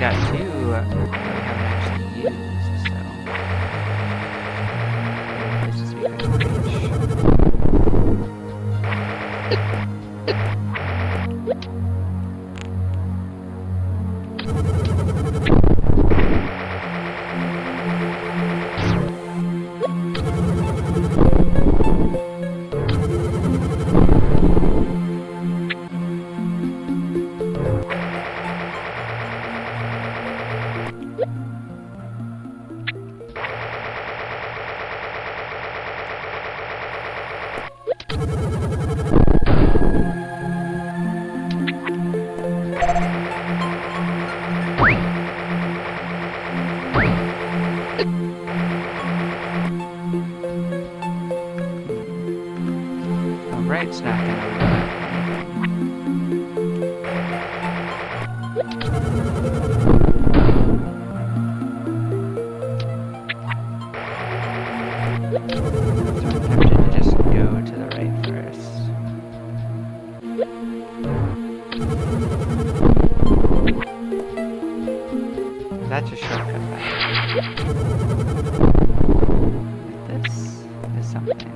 got two that we haven't actually used, so places we could reach. It's not gonna remember So I'm tempted to just go to the right first. That's a shortcut back. Like this is something.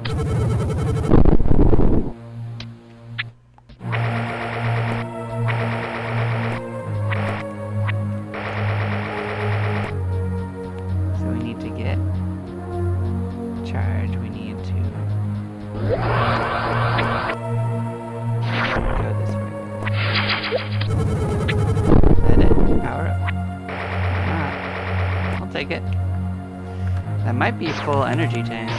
Take it. That might be full energy tanks.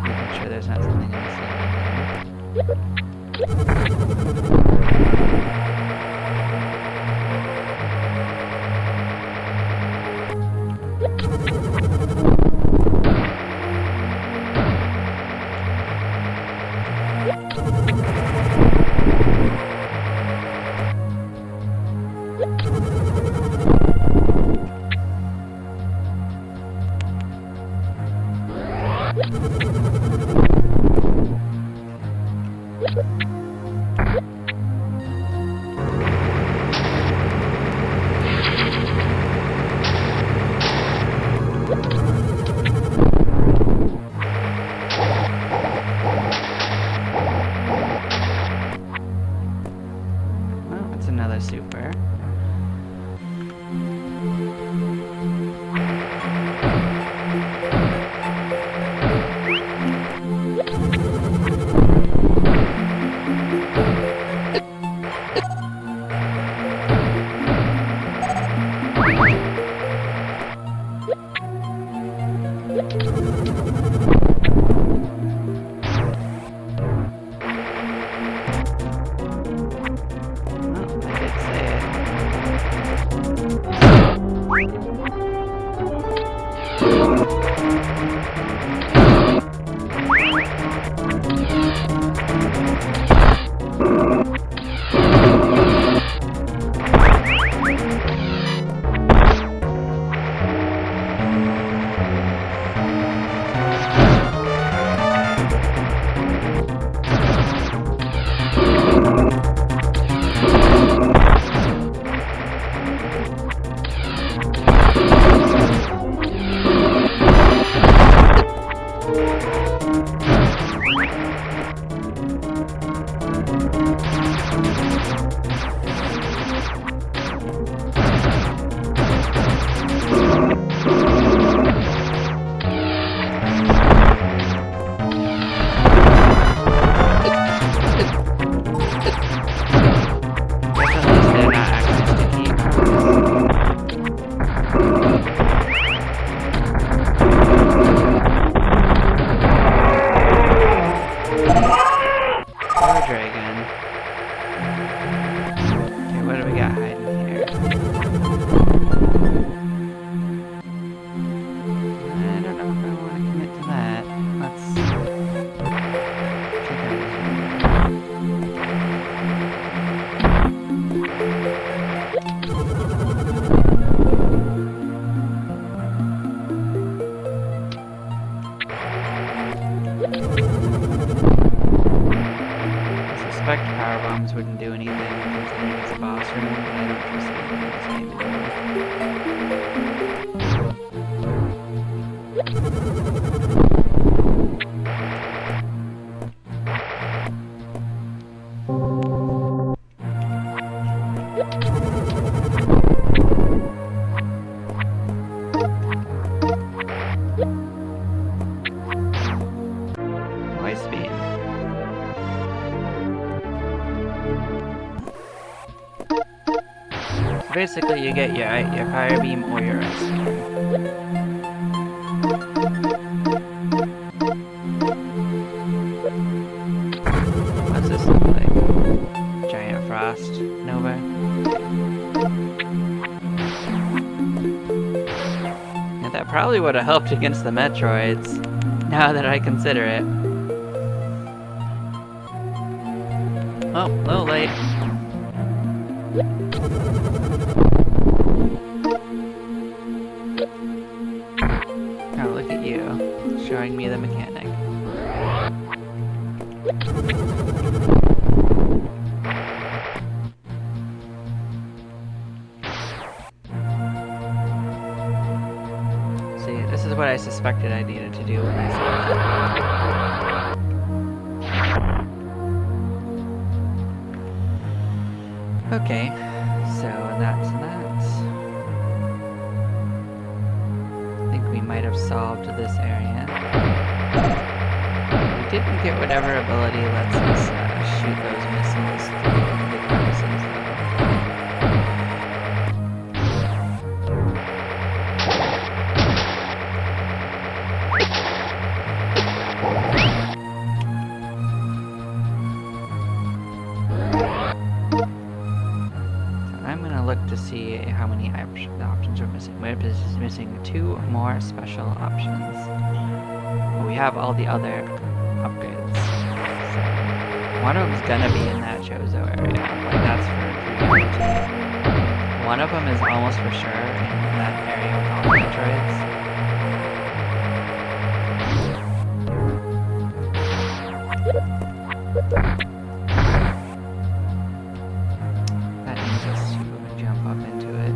Making sure there's not something insane in there. Another super. Dragon. suspect power bombs wouldn't do anything considering it's a boss room, but I don't trust anything in this game anymore. Voice beam. So basically, you get your fire beam or your ice beam. What's this look like? Giant frost nova. Yeah, that probably would have helped against the Metroids. Now that I consider it. Oh, a little late. Oh, look at you, showing me the mechanic. See, this is what I suspected I needed to do when I saw that. Okay, so that's that. I think we might have solved this area. We didn't get whatever ability lets us shoot those missiles through the crevices, though. To see how many options we're missing. We're missing 2 more special options. But we have all the other upgrades. So one of them's gonna be in that Chozo area. Like, that's for guarantee. One of them is almost for sure in that area with all the Metroids. That needs us to jump up into it.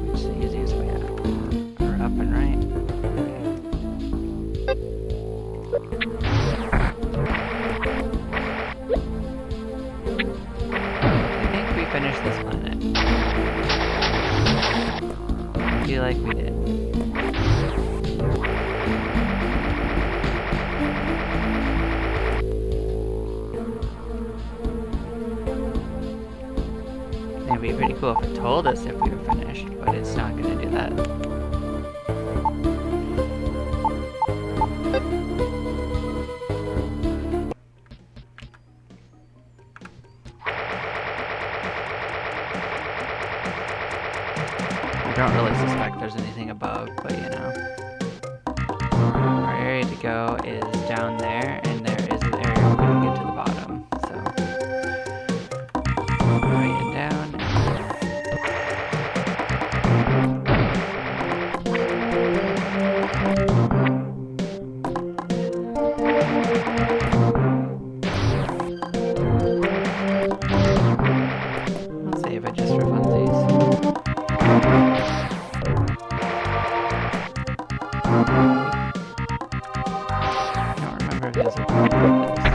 Which is the easiest way out? Or up and right? I think we finished this planet. I feel like we did. It'd be pretty cool if it told us if we were finished, but it's not going to do that. I don't really suspect there's anything above, but you know. Our area to go is down there, and there is an area we're going to get to the bottom, so. Bring it down. I'll save it just for funsies. I don't remember if there's a problem with this.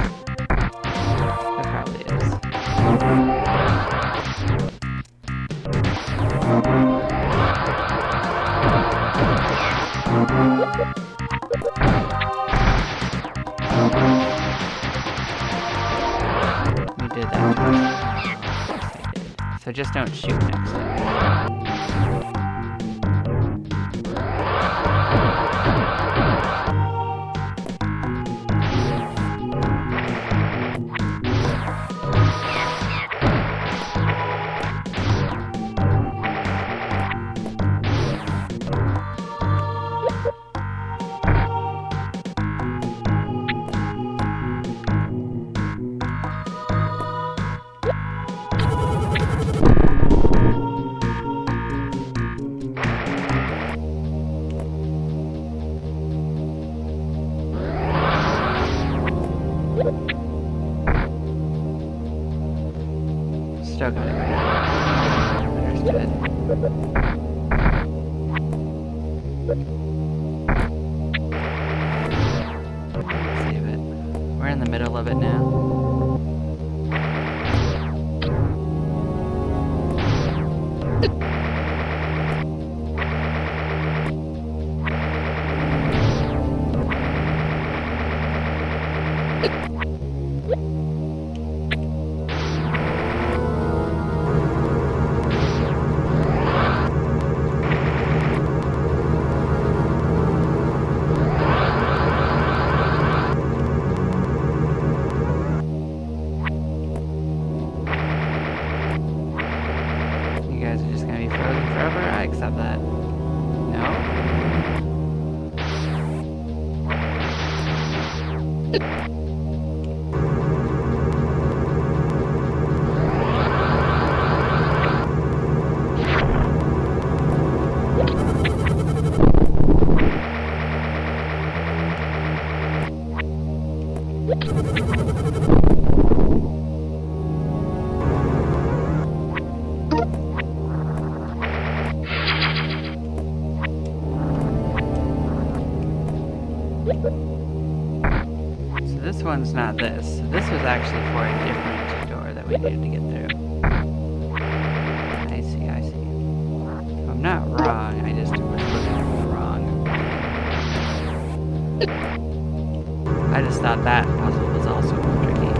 There probably is. We did that. Of course I did. So just don't shoot next time. still gonna go down. Understood. Save it. We're in the middle of it now. This one's not this. This was actually for a different door that we needed to get through. I see, I see. If I'm not wrong, I just was looking at the wrong thing. I just thought that puzzle was also tricky.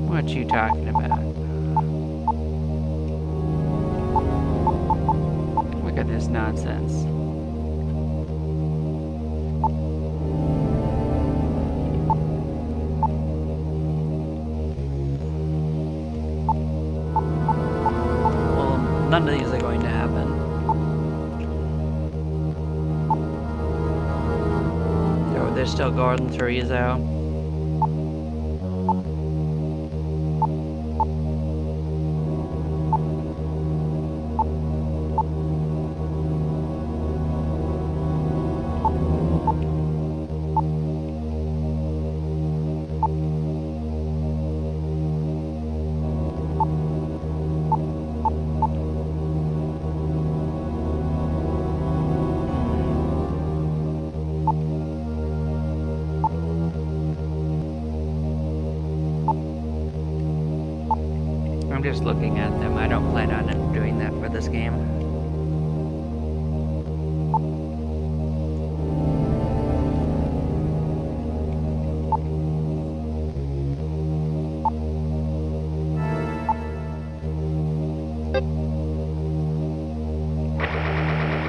What you talking about? Look at this nonsense. Well, none of these are going to happen. Oh, there's still golden chorizo. I'm just looking at them. I don't plan on doing that for this game.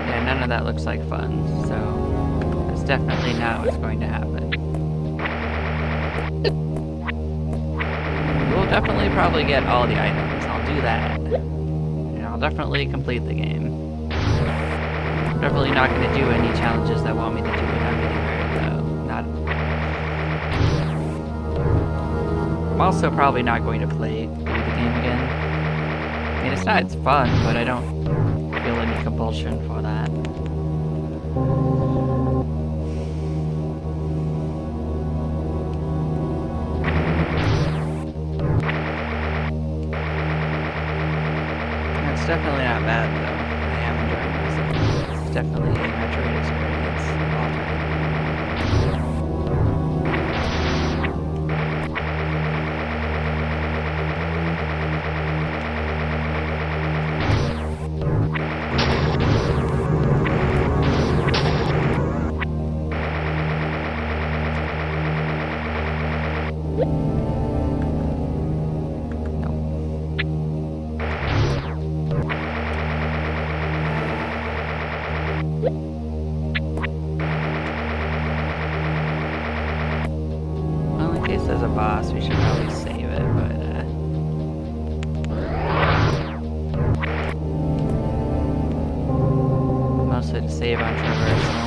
Yeah, none of that looks like fun, so that's definitely not what's going to happen. Definitely probably get all the items. I'll do that. And I'll definitely complete the game. I'm definitely not going to do any challenges that want me to do without getting married, though. Not. I'm also probably not going to play through the game again. I mean, it's fun, but I don't feel any compulsion for that. It's definitely not bad though. I am enjoying myself. It's definitely a Metroid experience all time. Well, in case there's a boss, we should probably save it, but mostly to save on traversal.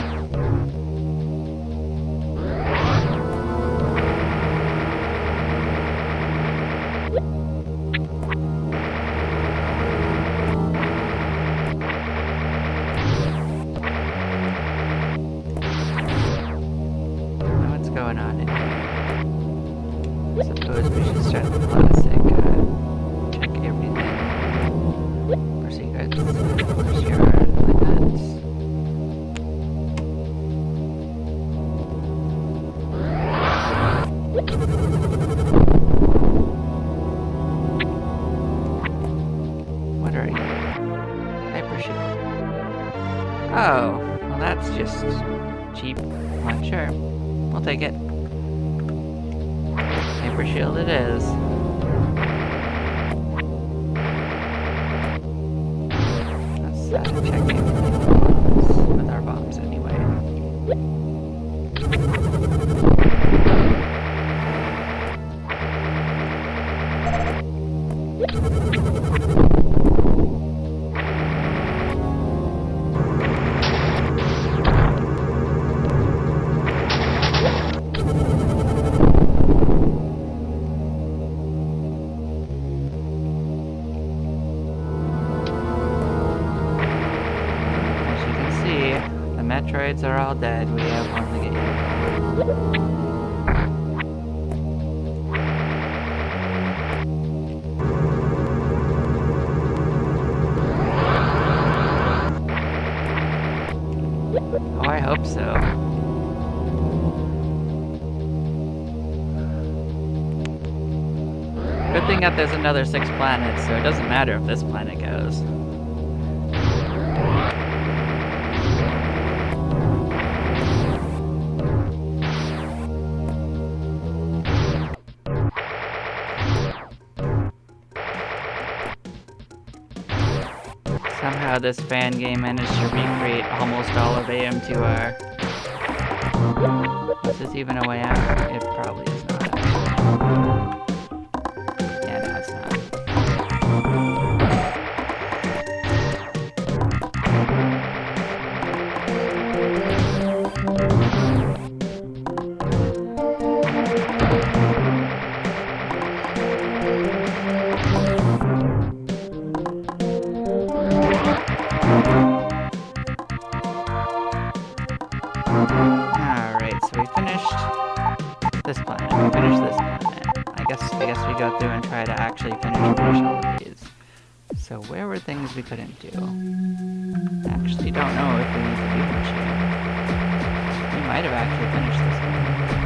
What's going on in here? I suppose we should start the classic, check everything. For secrets, push your like that. What are you? Hyper shield. Oh, well that's just cheap. Well, sure. We'll take it. Hyper shield it is. Let's check everything with our bombs anyway. Metroids are all dead. We have won the game. Oh, I hope so. Good thing that there's another 6 planets, so it doesn't matter if this planet goes. Somehow this fan game managed to recreate almost all of AM2R. Is this even a way out? It probably is not. Yeah, no, it's not. Alright, so we finished this planet. We finished this planet. I guess we go through and try to actually finish all of these. So where were things we couldn't do? I actually don't know if we need to do much here. We might have actually finished this one.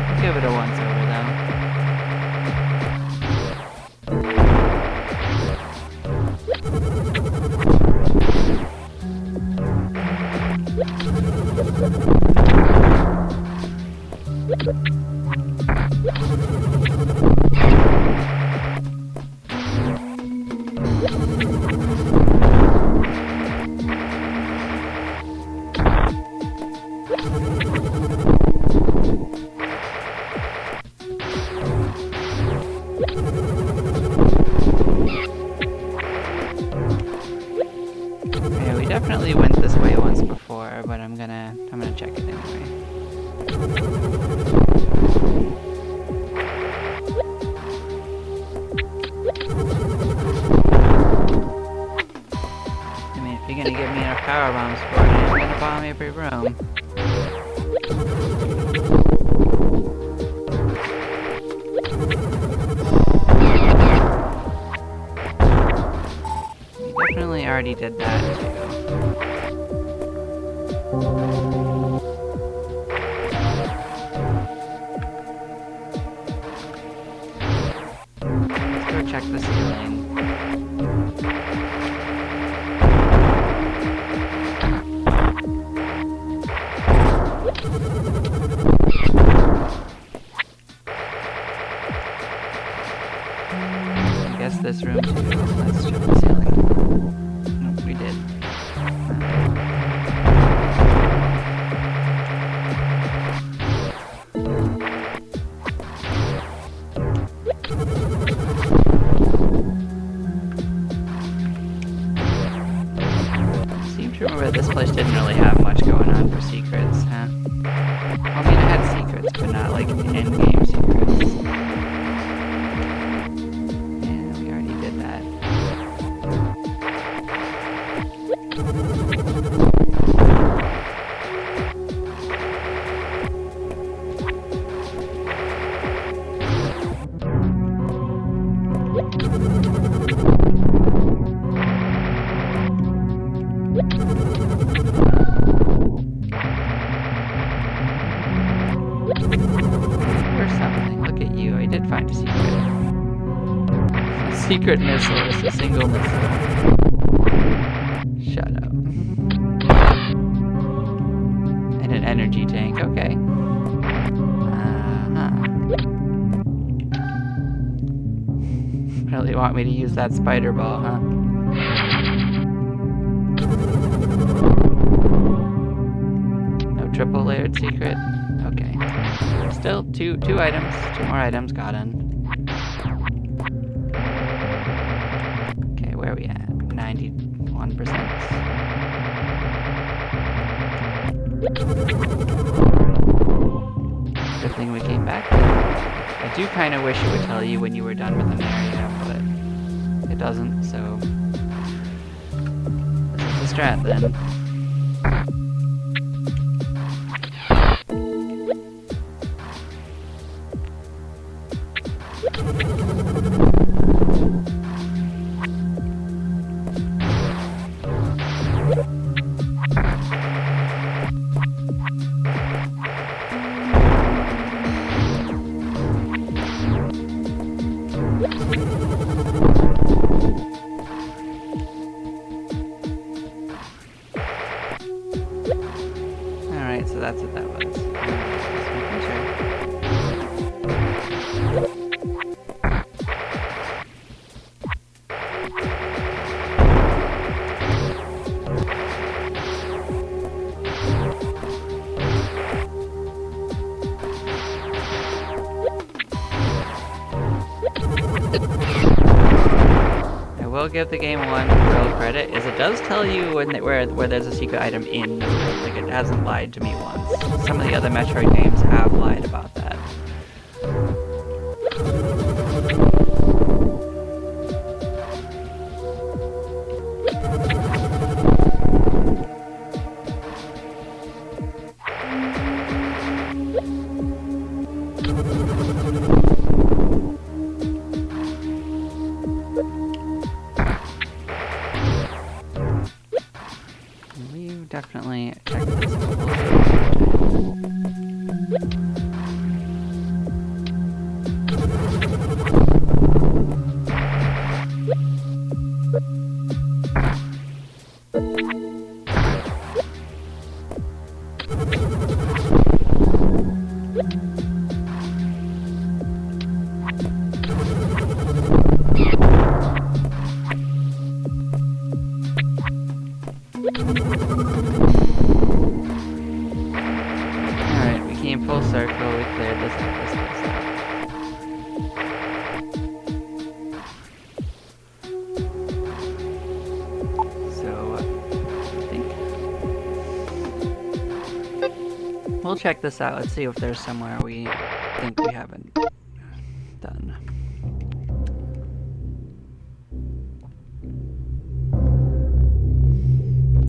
Let's give it a once over though. Yeah, we definitely went this way once before, but I'm gonna check it anyway. I mean, if you're gonna give me enough power bombs for it, I'm gonna bomb every room. Definitely already did that too. Let's go check the ceiling. I guess this room too. Let's check the ceiling. Nope, we did. Seem to remember this place didn't really have much going on for secrets, huh? I mean, it had secrets, but not like in-game secrets. Yeah, we already did that. Or something. Look at you. I did find a secret. A secret missile. It's a single missile. Shut up. And an energy tank. Okay. Really want me to use that spider ball, huh? No triple layered secret. Okay. Still two items. Two more items gotten. Okay, where are we at? 91%. Good thing we came back. I do kind of wish it would tell you when you were done with an area, but it doesn't, so this is the strat then. Alright, so that's what that was. Just making sure. I will give the game one real credit, is it does tell you where there's a secret item in the room. Like, it hasn't lied to me once. Some of the other Metroid games have lied about that. We've definitely checked this a couple of times. Alright, we came full circle, we cleared this place out. So, I think we'll check this out. Let's see if there's somewhere we think we haven't done.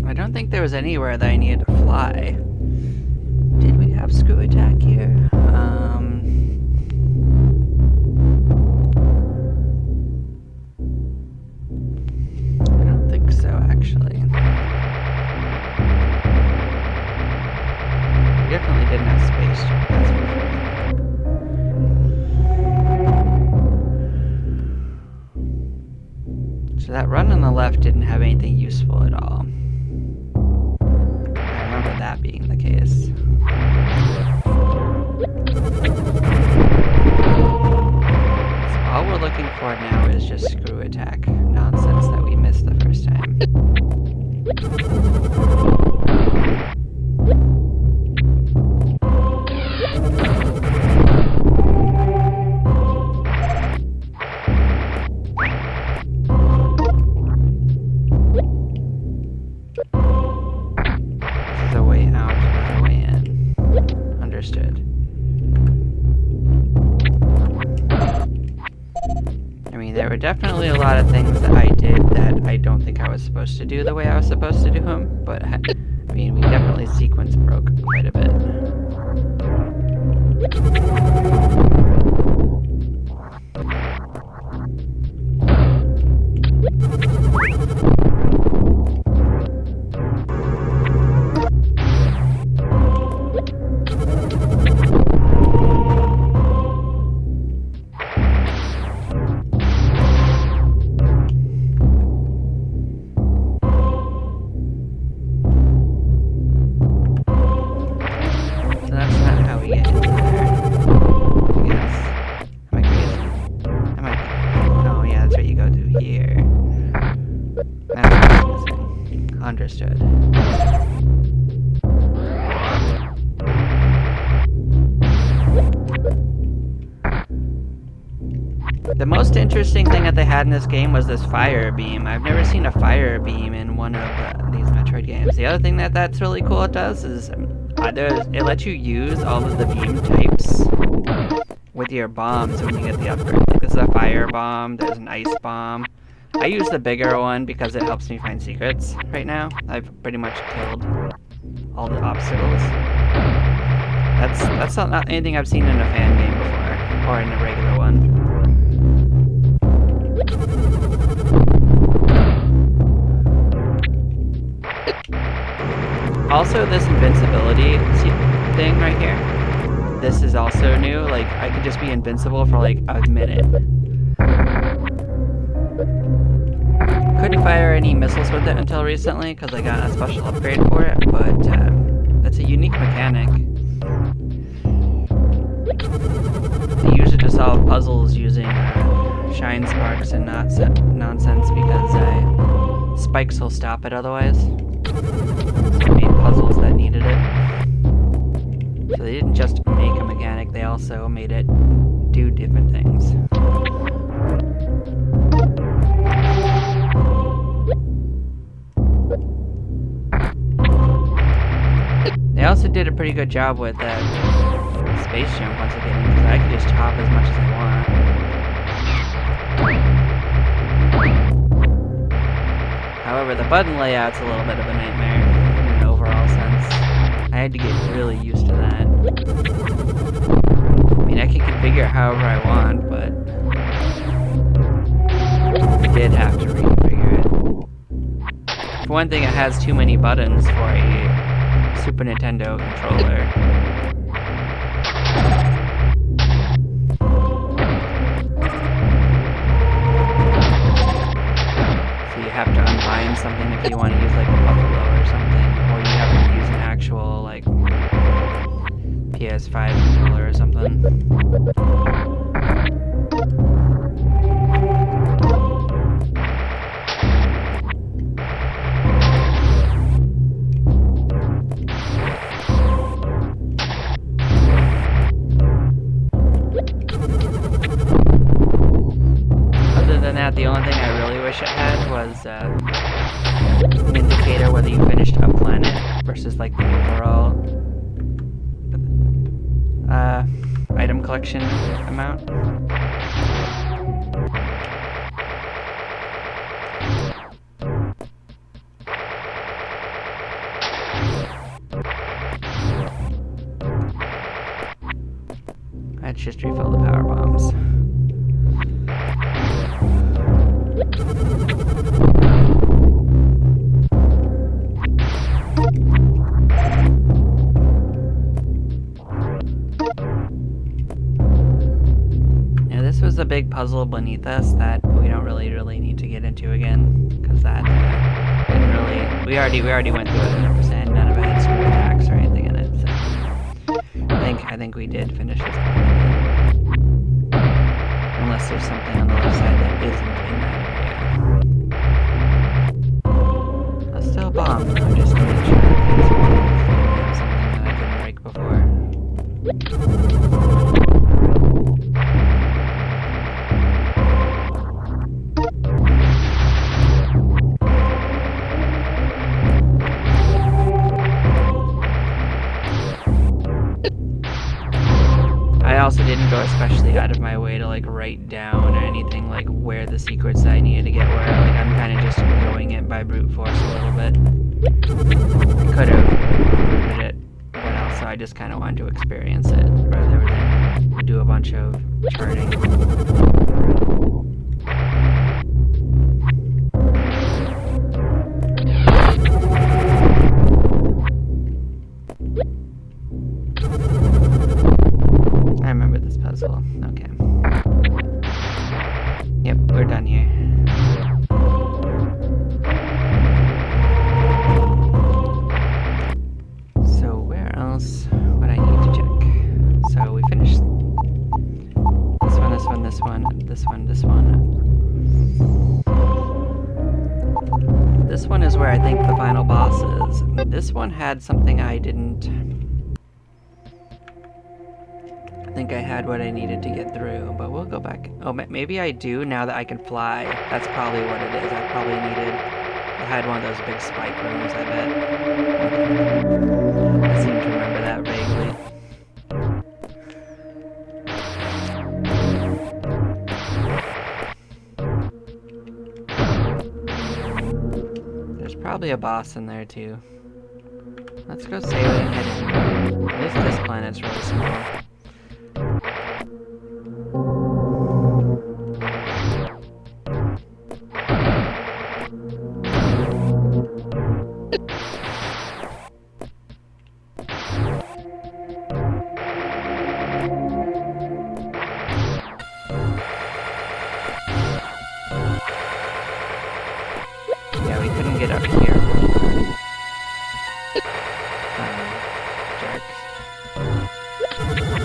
I don't think there was anywhere that I needed to fly. Did we have screw attack here? I don't think just check that's for free. So that run on the left didn't have anything useful at all. I remember that being the case. So all we're looking for now is just screw attack nonsense that we missed the first time. This is a way out, not a way in. Understood. I mean, there were definitely a lot of things that I did that I don't think I was supposed to do the way I was supposed to do them, but I mean, we definitely sequence broke quite a bit. Understood. The most interesting thing that they had in this game was this fire beam. I've never seen a fire beam in one of these Metroid games. The other thing that's really cool it does is it lets you use all of the beam types with your bombs when you get the upgrade. Like this is a fire bomb, there's an ice bomb. I use the bigger one because it helps me find secrets right now. I've pretty much killed all the obstacles. That's not anything I've seen in a fan game before, or in a regular one. Also, this invincibility thing right here, this is also new. Like, I could just be invincible for like a minute. Couldn't fire any missiles with it until recently because I got a special upgrade for it, but that's a unique mechanic. They use it to solve puzzles using shine sparks and nonsense because spikes will stop it otherwise. So they made puzzles that needed it. So they didn't just make a mechanic, they also made it do different things. They also did a pretty good job with space jump once again, because I could just chop as much as I want. However, the button layout's a little bit of a nightmare in an overall sense. I had to get really used to that. I mean, I can configure it however I want, but I did have to reconfigure it. For one thing, it has too many buttons for a Super Nintendo controller. So you have to unbind something if you want to use like a buffalo or something, or you have to use an actual like PS5 controller or something. The only thing I really wish it had was an indicator whether you finished a planet versus like the overall item collection amount. Let's just refill the power bombs. big puzzle beneath us that we don't really need to get into again, because that didn't really. We already went through it 100%. None of it had screw attacks or anything in it. So I think we did finish this one. Unless there's something on the left side that isn't in that area. That's still a bomb. I just need to check that there's something that I couldn't break before. I also didn't go especially out of my way to like write down or anything like where the secrets that I needed to get were. Like I'm kind of just going it by brute force a little bit. I could have rooted it, but also I just kind of wanted to experience it rather than do a bunch of charting. I remember this puzzle. Okay. Yep, we're done here. So where else would I need to check? So we finished this one, this one, this one, this one, this one. This one is where I think the final boss is. This one had something I didn't... I think I had what I needed to get through, but we'll go back. Oh, maybe I do now that I can fly. That's probably what it is. I probably needed... I had one of those big spike rooms, I bet. Okay. I seem to remember that vaguely. There's probably a boss in there, too. Let's go save it and head in. At least this planet's really small. Yeah, we couldn't get up here. Jerks.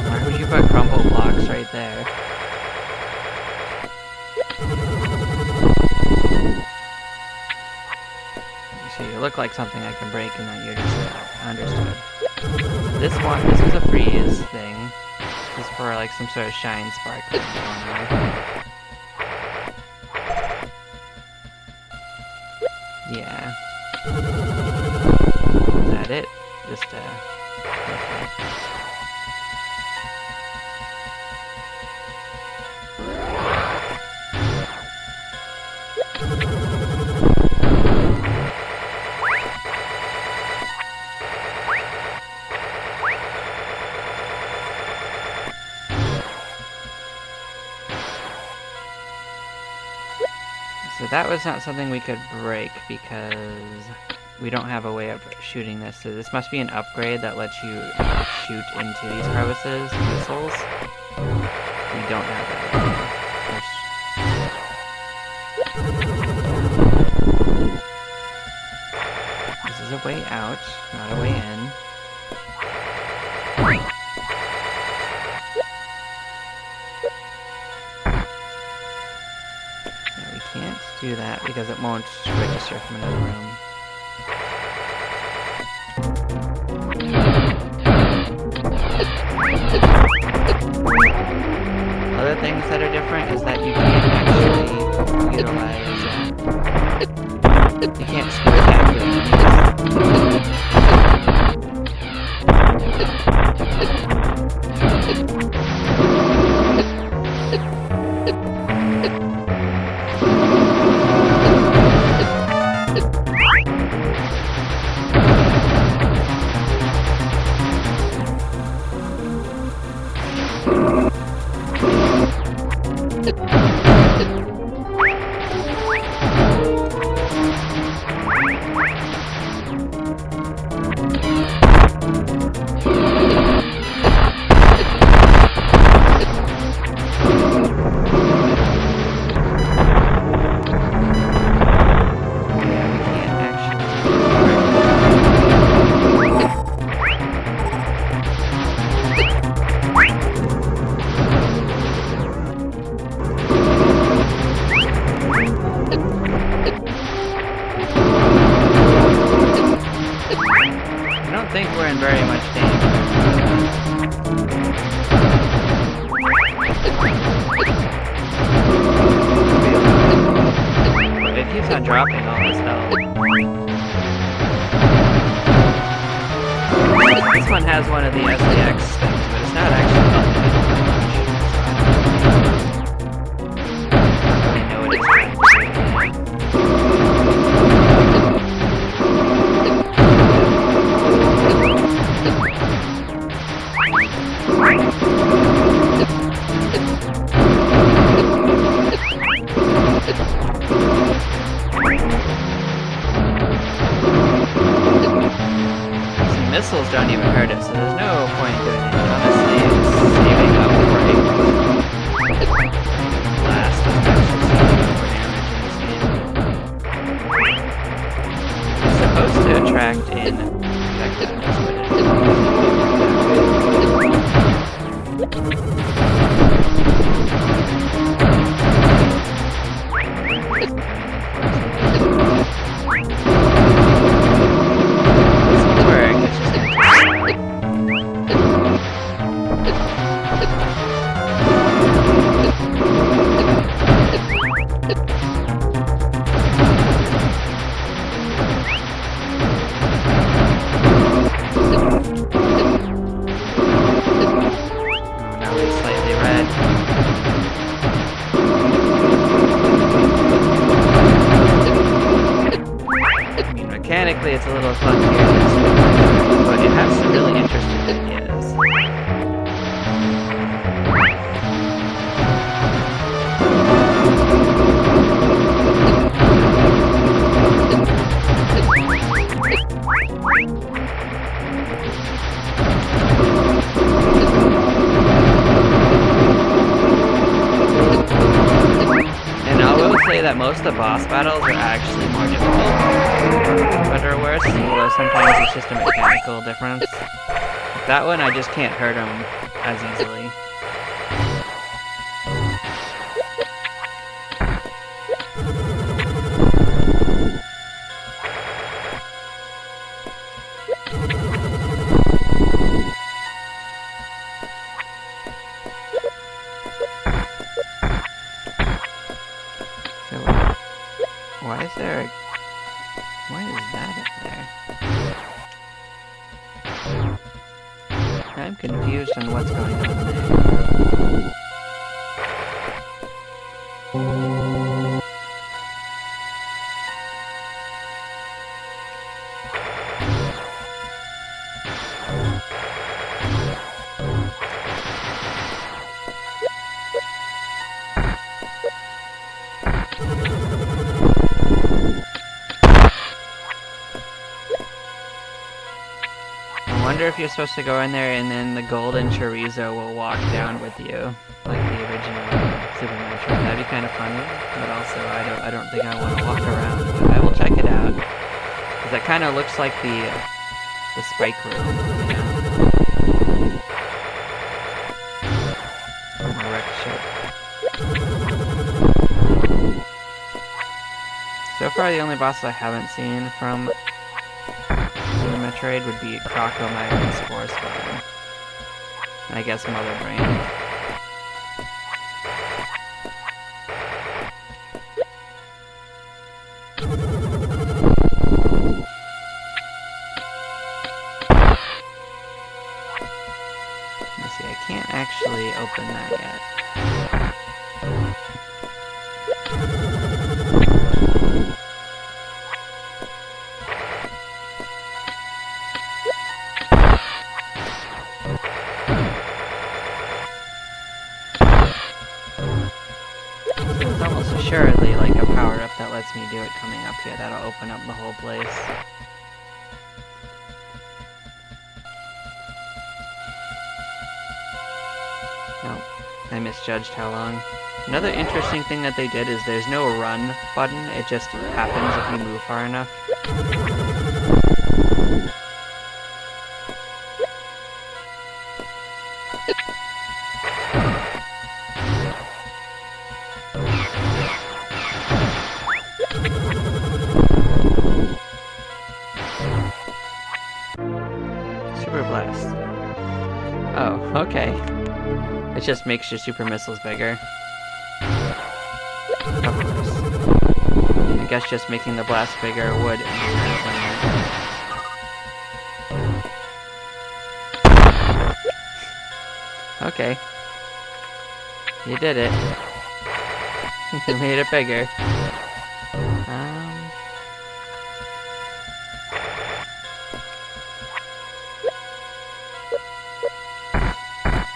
Why would you put crumble blocks right there? So you look like something I can break and that you're just understood. This is a freeze thing. This is for like some sort of shine spark thing going on. Yeah. Is that it? Just okay. So that was not something we could break because we don't have a way of shooting this. So this must be an upgrade that lets you shoot into these crevices, missiles. We don't have that right now. This is a way out, not a way in. Can't do that because it won't register from another room. Other things that are different is that you can't actually utilize you can't screw attack with think we're in very much danger. It keeps on dropping all this health. This one has one of the SDX things, but it's not actually helping it very much. I don't really know what it's trying to do. Missiles don't even hurt it, so there's no point in doing it. Honestly, it's saving up for a blast is actually saving up for damage in this game. It's supposed to attract in projectiles, but it mechanically it's a little clunkier, but it has some really interesting ideas. And I will say that most of the boss battles are actually more difficult, for better or worse, although sometimes it's just a mechanical difference. That one, I just can't hurt him as easily. So, why is there a... Why is that up there? I'm confused on what's going on there. I wonder if you're supposed to go in there and then the golden chorizo will walk down with you, like the original Super Metroid. That'd be kind of funny, but also I don't think I want to walk around. But I will check it out, because that kind of looks like the spike room, you know? A wrecked ship. So far, the only boss I haven't seen from Metroid would be Crocomire and Spore Spawn. I guess Mother Brain. Let me see, I can't actually open that yet. It's almost assuredly like a power-up that lets me do it coming up here. That'll open up the whole place. Nope, I misjudged how long. Another interesting thing that they did is there's no run button, it just happens if you move far enough. It just makes your super missiles bigger. Of course. I guess just making the blast bigger would increase that. Okay. You did it. You made it bigger.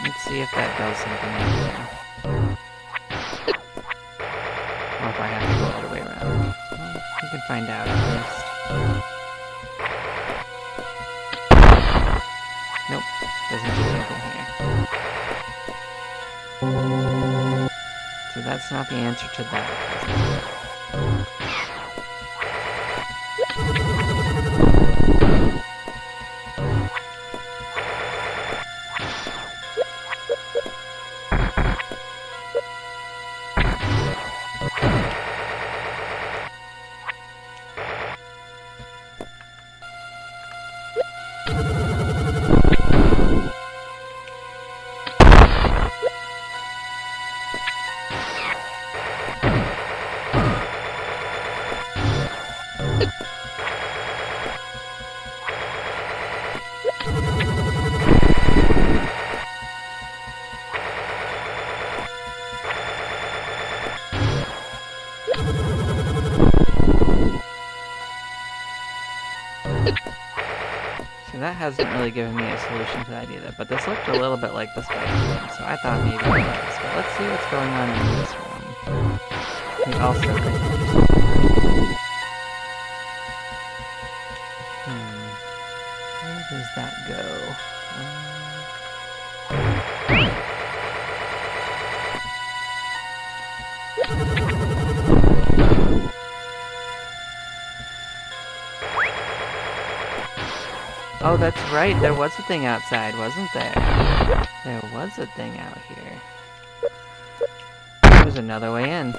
Let's see if that does something out there. Or if I have to go all the way around. Well, we can find out at least. Nope, doesn't do anything here. So that's not the answer to that. That hasn't really given me a solution to that either, but this looked a little bit like the spider one, so I thought maybe it was. But let's see what's going on in this one. We also could do something. Where does that go? Oh, that's right, there was a thing outside, wasn't there? There was a thing out here. There's another way in.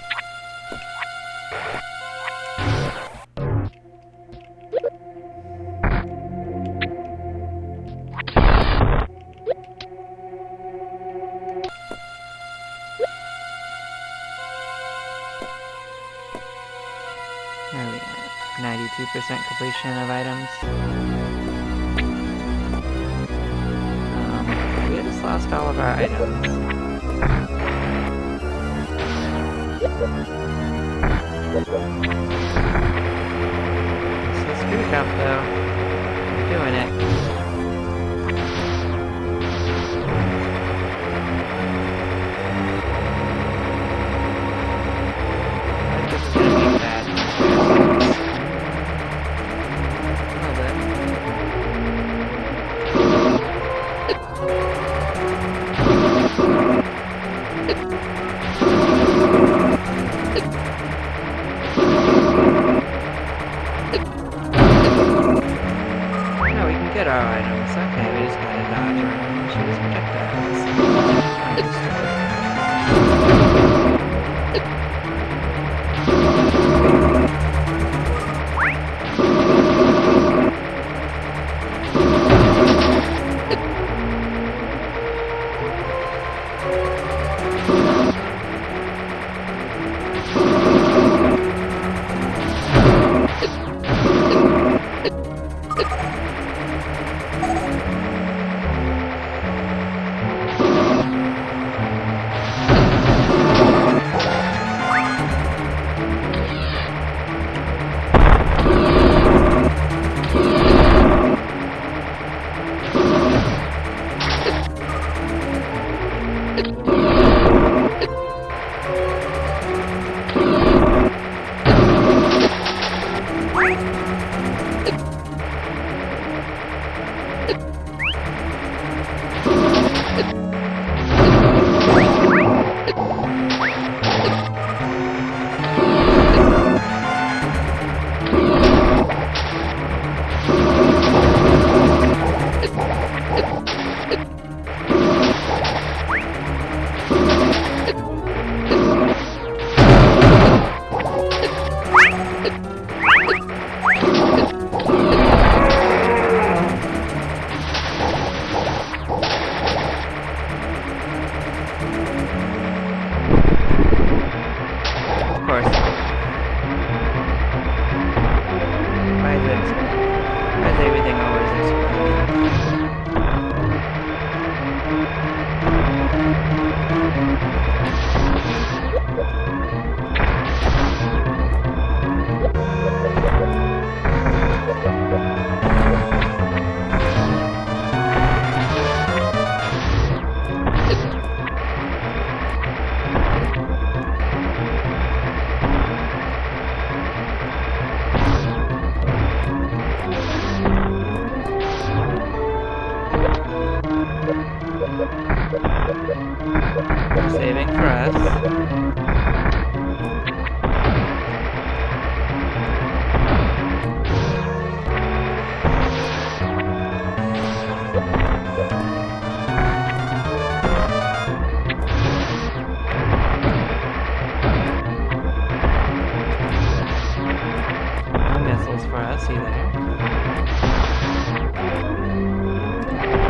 Where are we at? 92% completion of items. We just lost all of our items. So screw jump though. We're doing it. I think this is gonna be bad. Get our items. Okay, we just gotta dodge her and shoot his projectiles. everything always explode? Saving for us. No missiles for us either.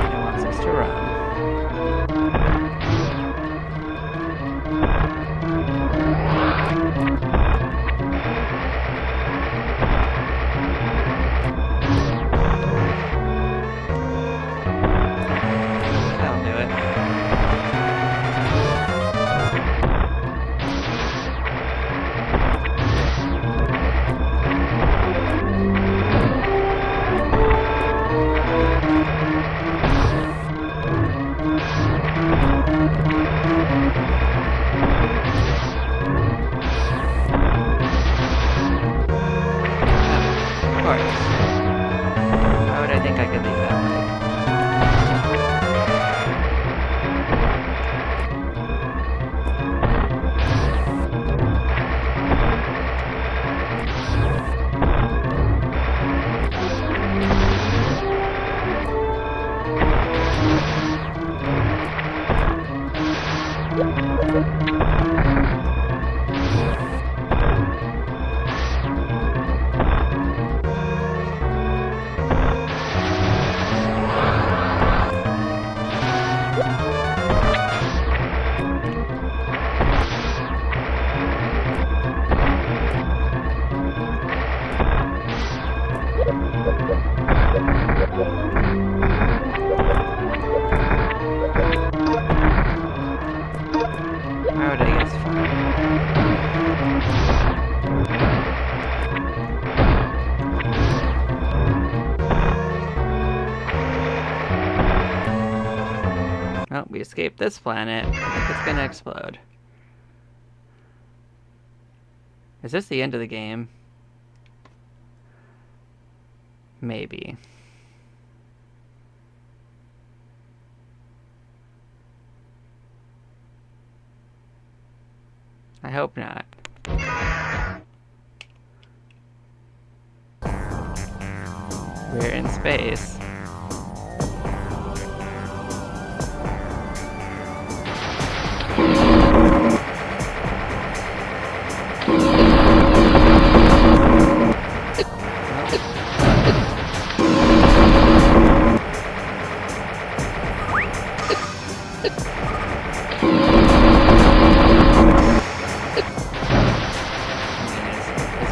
It wants us to run. That'll do it. Of course. Why would I think I could leave that way? Why would I guess fine? Well, we escaped this planet. I think it's gonna explode. Is this the end of the game? Maybe. I hope not. We're in space.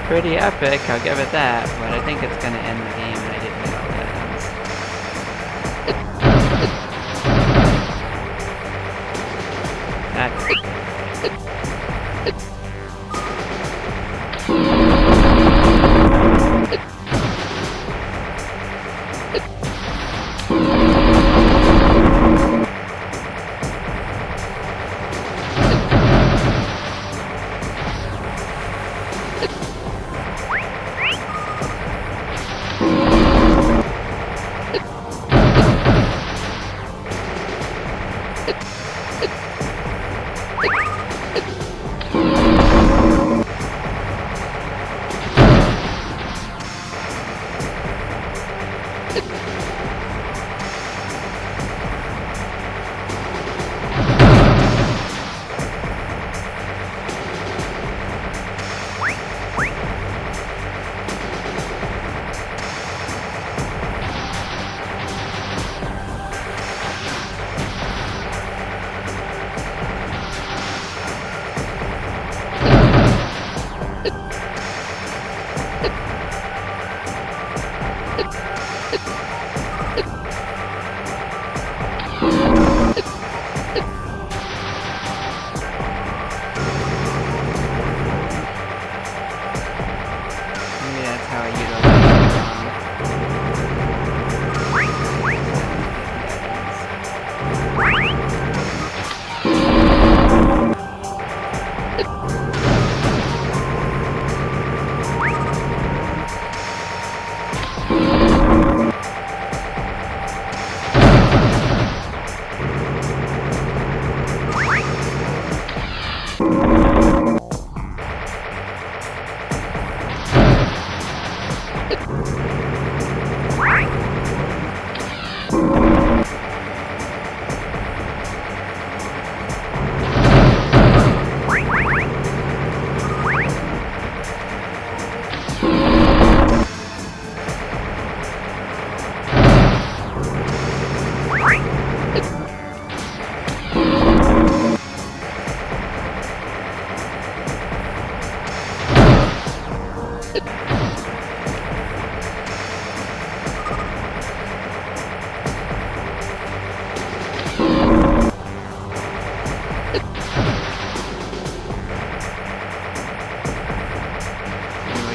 Pretty epic, I'll give it that, but I think it's gonna end the game and I didn't know that ends. That's how I utilize it.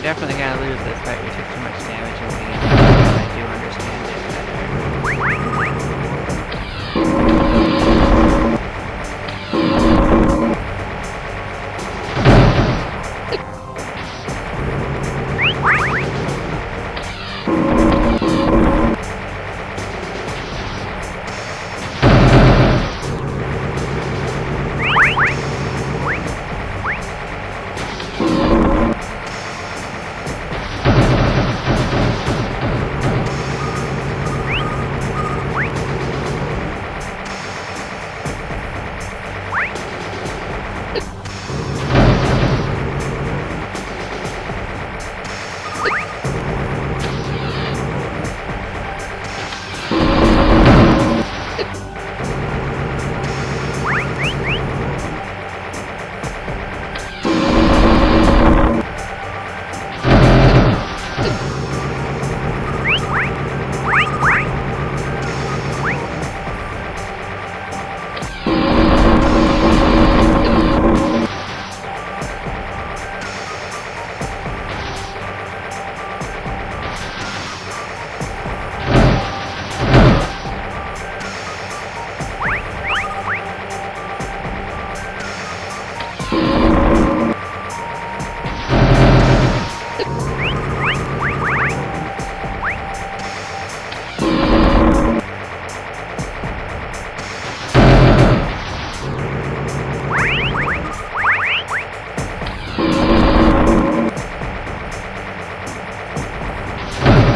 Definitely gonna lose this fight. We took too much damage in the beginning, but I do understand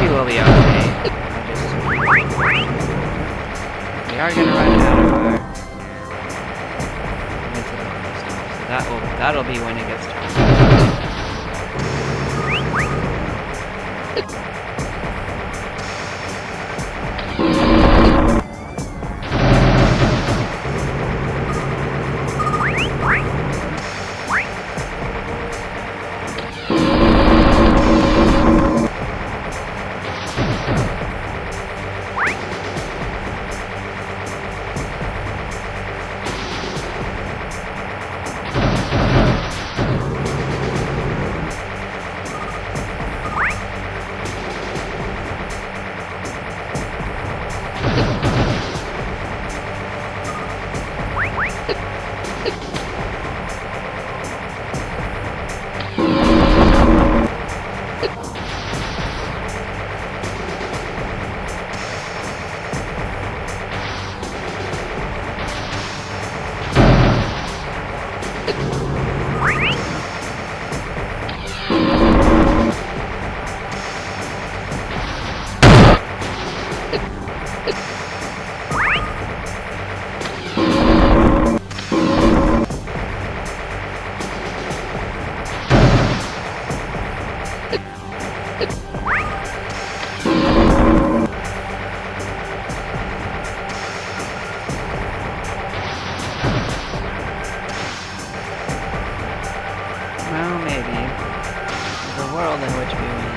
it will be okay. We are gonna run out of our stuff, so that'll be when it gets tough. Well, maybe. The world in which we win.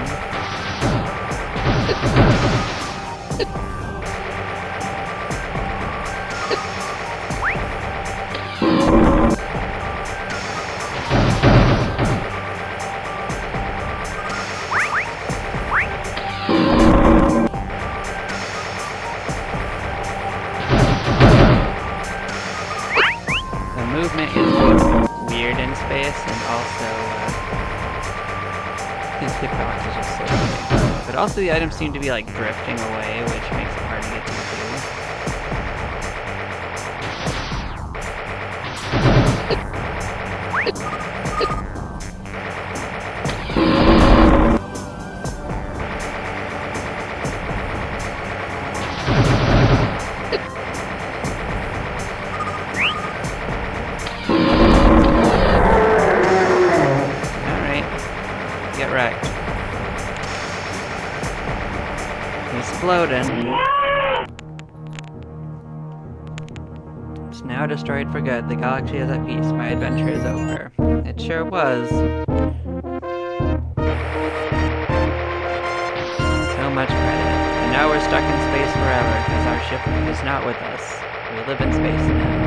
But also the items seem to be like drifting away, which makes it hard to get to too. Exploding. It's now destroyed for good. The galaxy is at peace. My adventure is over. It sure was. So much credit. And now we're stuck in space forever, because our ship is not with us. We live in space now.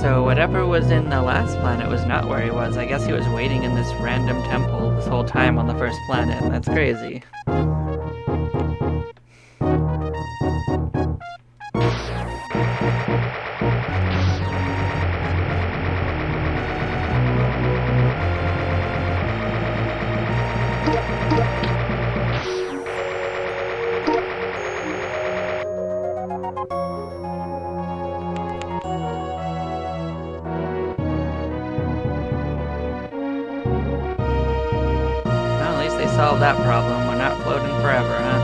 So whatever was in the last planet was not where he was. I guess he was waiting in this random temple this whole time on the first planet. That's crazy. Solve that problem. We're not floating forever, huh?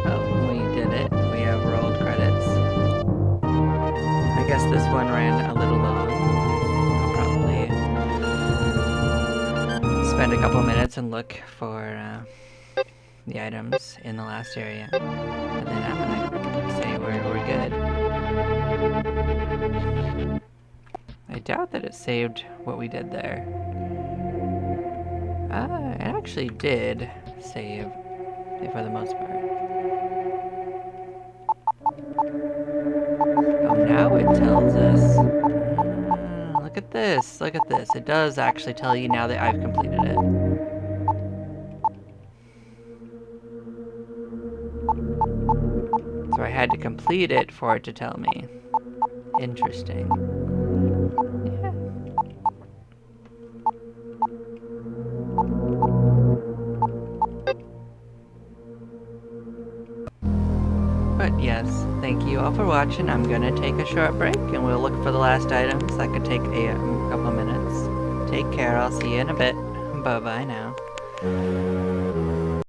Oh, we did it. We have rolled credits. I guess this one ran a little long. I'll probably spend a couple minutes and look for the items in the last area, and then I'm gonna say we're good. I doubt that it saved what we did there. It actually did save for the most part. Oh, now it tells us. Look at this, look at this. It does actually tell you now that I've completed it. So I had to complete it for it to tell me. Interesting. Yeah. But yes, thank you all for watching. I'm gonna take a short break and we'll look for the last items. That could take a couple of minutes. Take care, I'll see you in a bit. Bye-bye now.